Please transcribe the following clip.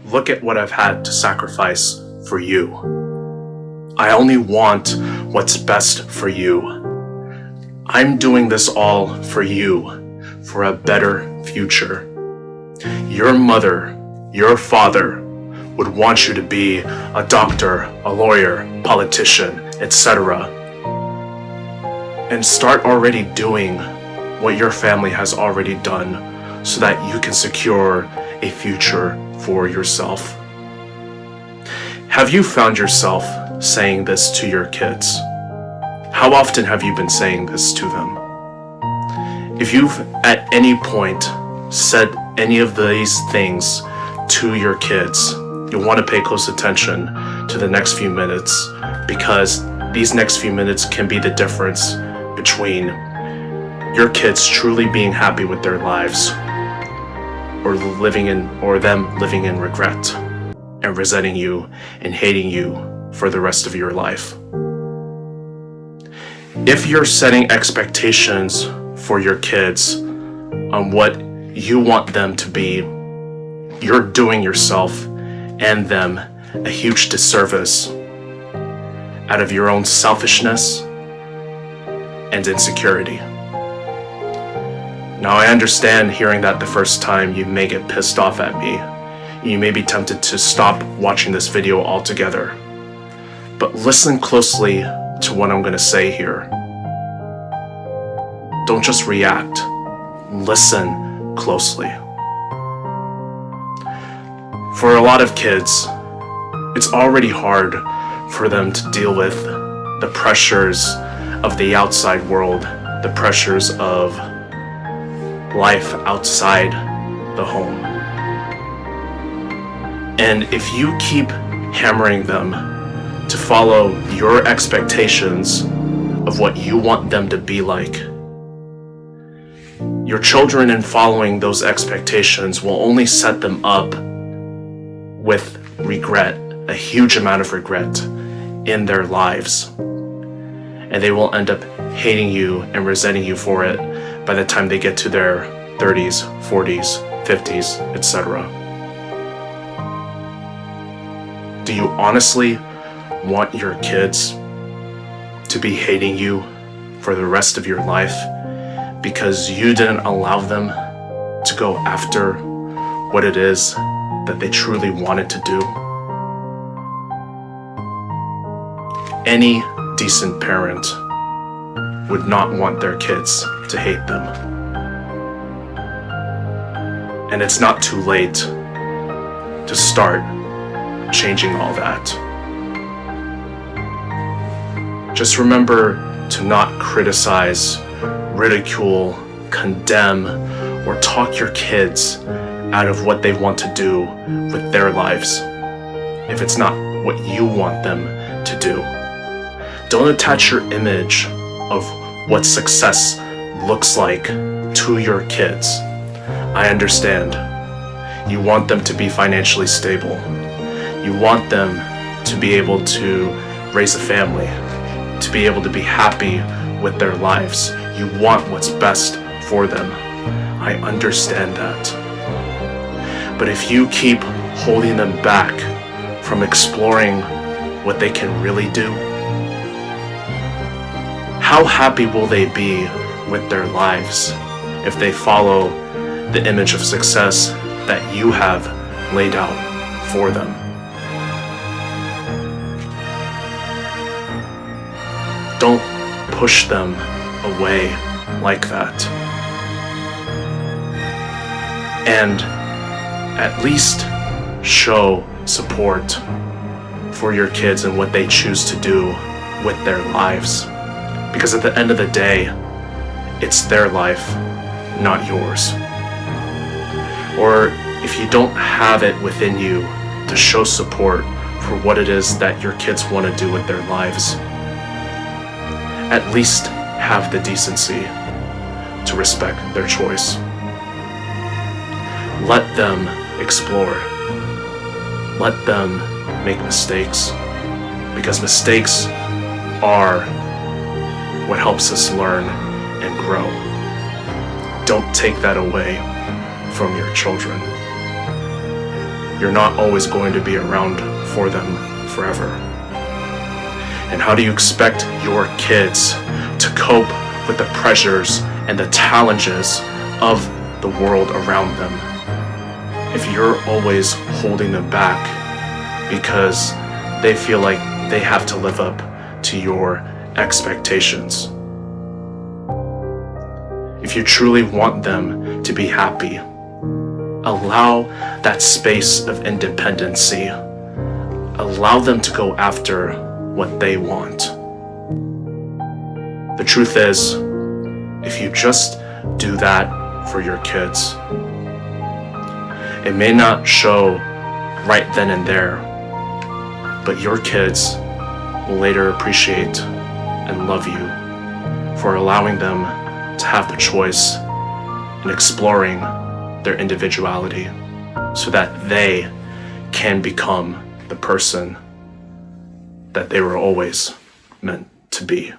look at what I've had to sacrifice for you. I only want what's best for you. I'm doing this all for you, for a better future. Your mother, your father would want you to be a doctor, a lawyer, politician, etc. And start already doing what your family has already done so that you can secure a future for yourself. Have you found yourself saying this to your kids? How often have you been saying this to them? If you've at any point said any of these things to your kids, you'll want to pay close attention to the next few minutes, because these next few minutes can be the difference between your kids truly being happy with their lives or them living in regret and resenting you and hating you for the rest of your life. If you're setting expectations for your kids on what you want them to be, you're doing yourself and them a huge disservice out of your own selfishness and insecurity. Now, I understand hearing that the first time you may get pissed off at me. You may be tempted to stop watching this video altogether. But listen closely to what I'm going to say here. Don't just react. Listen closely. For a lot of kids, it's already hard for them to deal with the pressures of the outside world, the pressures of life outside the home. And if you keep hammering them to follow your expectations of what you want them to be like, your children, in following those expectations, will only set them up with regret, a huge amount of regret in their lives. And they will end up hating you and resenting you for it by the time they get to their 30s, 40s, 50s, etc. Do you honestly want your kids to be hating you for the rest of your life because you didn't allow them to go after what it is that they truly wanted to do? Any decent parent would not want their kids to hate them. And it's not too late to start changing all that. Just remember to not criticize, ridicule, condemn, or talk your kids out of what they want to do with their lives if it's not what you want them to do. Don't attach your image of what success looks like to your kids. I understand. You want them to be financially stable. You want them to be able to raise a family, to be able to be happy with their lives. You want what's best for them. I understand that. But if you keep holding them back from exploring what they can really do, how happy will they be with their lives if they follow the image of success that you have laid out for them? Don't push them away like that. And at least show support for your kids and what they choose to do with their lives. Because at the end of the day, it's their life, not yours. Or if you don't have it within you to show support for what it is that your kids want to do with their lives, at least have the decency to respect their choice. Let them explore. Let them make mistakes, because mistakes are what helps us learn and grow. Don't take that away from your children. you're not always going to be around for them forever. And how do you expect your kids to cope with the pressures and the challenges of the world around them if you're always holding them back because they feel like they have to live up to your expectations? If you truly want them to be happy, allow that space of independency. Allow them to go after what they want. The truth is, if you just do that for your kids, it may not show right then and there, but your kids will later appreciate and love you for allowing them to have the choice and exploring their individuality so that they can become the person that they were always meant to be.